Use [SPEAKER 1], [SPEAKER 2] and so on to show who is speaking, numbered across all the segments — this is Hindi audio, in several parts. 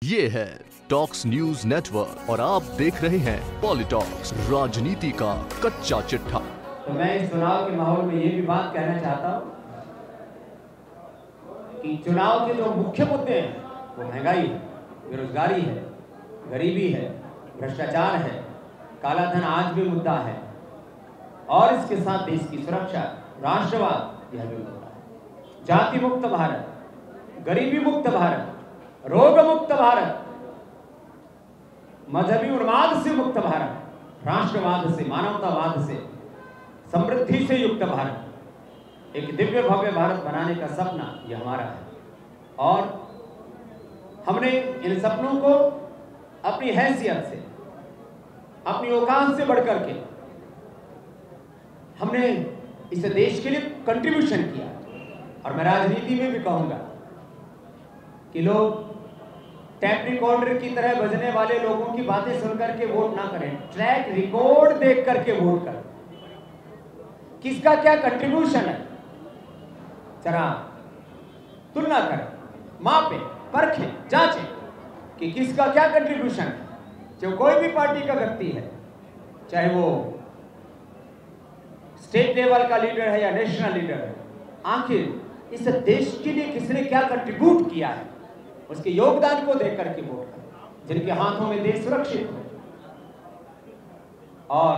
[SPEAKER 1] ये है टॉक्स न्यूज नेटवर्क और आप देख रहे हैं पॉलिटॉक्स, राजनीति का कच्चा चिट्ठा।
[SPEAKER 2] तो मैं इस चुनाव के माहौल में ये भी बात कहना चाहता हूँ कि चुनाव के जो मुख्य मुद्दे हैं वो महंगाई है, बेरोजगारी है, गरीबी है, भ्रष्टाचार है, काला धन आज भी मुद्दा है और इसके साथ देश की सुरक्षा, राष्ट्रवाद यह भी मुद्दा है। जाति मुक्त भारत, गरीबी मुक्त भारत, रोग मुक्त भारत, मजहबी उन्माद से मुक्त भारत, राष्ट्रवाद से, मानवतावाद से, समृद्धि से युक्त भारत, एक दिव्य भव्य भारत बनाने का सपना यह हमारा है। और हमने इन सपनों को अपनी हैसियत से, अपनी औकात से बढ़कर के हमने इस देश के लिए कंट्रीब्यूशन किया। और मैं राजनीति में भी कहूंगा कि लोग टैप रिकॉर्डर की तरह बजने वाले लोगों की बातें सुनकर के वोट ना करें, ट्रैक रिकॉर्ड देख करके वोट करें। किसका क्या कंट्रीब्यूशन है जरा तुलना करें, मापें, परखें, जांचें कि किसका क्या कंट्रीब्यूशन है। जो कोई भी पार्टी का व्यक्ति है, चाहे वो स्टेट लेवल का लीडर है या नेशनल लीडर है, आखिर इस देश के लिए किसने क्या कंट्रीब्यूट किया है, उसके योगदान को देख करके वोट करें, जिनके हाथों में देश सुरक्षित हो और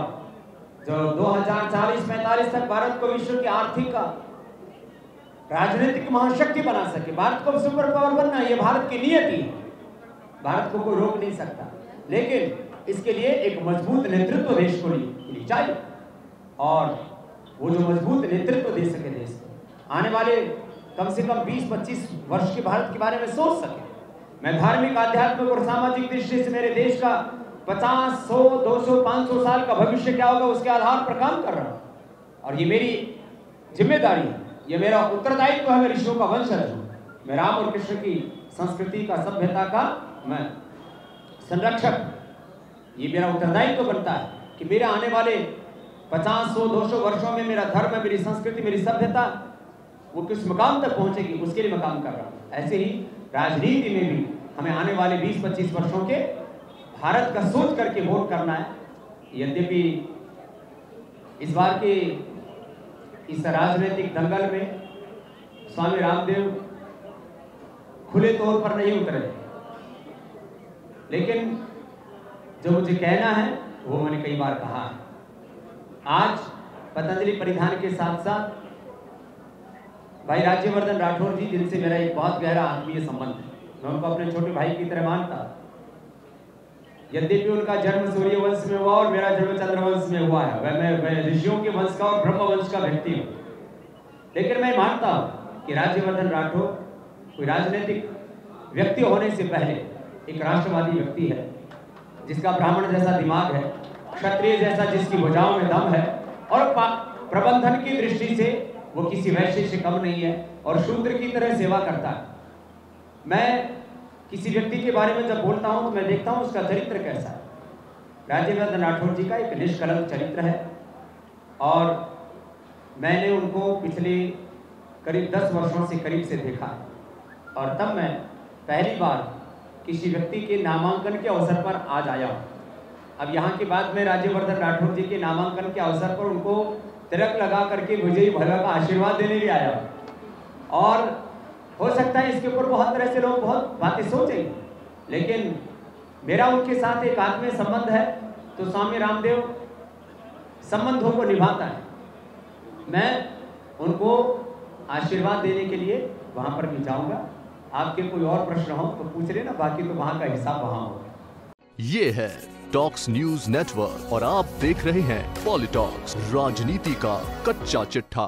[SPEAKER 2] जो 2040-45 तक भारत को विश्व की आर्थिक का राजनीतिक महाशक्ति बना सके। भारत को सुपर पावर बनना ये भारत की नियति है, भारत को कोई रोक नहीं सकता, लेकिन इसके लिए एक मजबूत नेतृत्व देश को लिए चाहिए। और वो जो मजबूत नेतृत्व दे सके देश को, आने वाले कम से कम 20-25 वर्ष के भारत के बारे में सोच सके। मैं धार्मिक, आध्यात्मिक और सामाजिक दृष्टि से मेरे देश का 50, 100, 200, 500 साल का भविष्य क्या होगा उसके आधार पर काम कर रहा हूं। और ये मेरी जिम्मेदारी है, ये मेरा उत्तरदायित्व है। मैं ऋषियों का वंशज हूं, मैं राम और कृष्ण की संस्कृति का, सभ्यता का मैं संरक्षक। ये मेरा उत्तरदायित्व बनता है कि मेरे आने वाले 50, 100, 200 वर्षों में मेरा धर्म, मेरी संस्कृति, मेरी सभ्यता वो किस मुकाम तक पहुंचेगी उसके लिए मैं काम कर रहा हूं। ऐसे ही राजनीति में भी हमें आने वाले 20-25 वर्षों के भारत का सोच करके वोट करना है। यद्यपि इस बार के इस राजनीतिक दंगल में स्वामी रामदेव खुले तौर पर नहीं उतरे, लेकिन जो मुझे कहना है वो मैंने कई बार कहा है। आज पतंजलि परिधान के साथ साथ भाई राज्यवर्धन राठौर जी, जिनसे मेरा एक बहुत गहरा आत्मीय संबंध है, मैं उनको अपने छोटे भाई की तरह मानता। यद्यपि उनका जन्म सूर्य वंश में हुआ और मेरा जन्म चंद्र वंश में हुआ है, मैं ऋषियों के वंश का और ब्रह्म वंश का व्यक्ति हूँ, लेकिन मैं मानता हूँ कि राज्यवर्धन राठौर कोई राजनीतिक व्यक्ति होने से पहले एक राष्ट्रवादी व्यक्ति है, जिसका ब्राह्मण जैसा दिमाग है, क्षत्रिय जैसा जिसकी भुजाओं में दम है और प्रबंधन की दृष्टि से वो किसी वैश्य से कम नहीं है और शूद्र की तरह सेवा करता है। मैं किसी व्यक्ति के बारे में जब बोलता हूं तो मैं देखता हूं उसका चरित्र कैसा है। राज्यवर्धन राठौर जी का एक निष्कलंक चरित्र है और मैंने उनको पिछले करीब 10 वर्षों से करीब से देखा है। और तब मैं पहली बार किसी व्यक्ति के नामांकन के अवसर पर आज आया हूँ। अब यहाँ के बाद मैं राज्यवर्धन राठौर जी के नामांकन के अवसर पर उनको तिलक लगा करके विजयी भला का आशीर्वाद देने भी आया हूँ। और हो सकता है इसके ऊपर बहुत तरह से लोग बहुत बातें सोचेंगे, लेकिन मेरा उनके साथ एक आत्मीय संबंध है, तो स्वामी रामदेव संबंधों को निभाता है। मैं उनको आशीर्वाद देने के लिए वहाँ पर भी जाऊँगा। आपके कोई और प्रश्न हो तो पूछ लेना, बाकी तो वहाँ का हिसाब वहाँ होगा।
[SPEAKER 1] ये है टॉक्स न्यूज नेटवर्क और आप देख रहे हैं पॉलिटॉक्स, राजनीति का कच्चा चिट्ठा।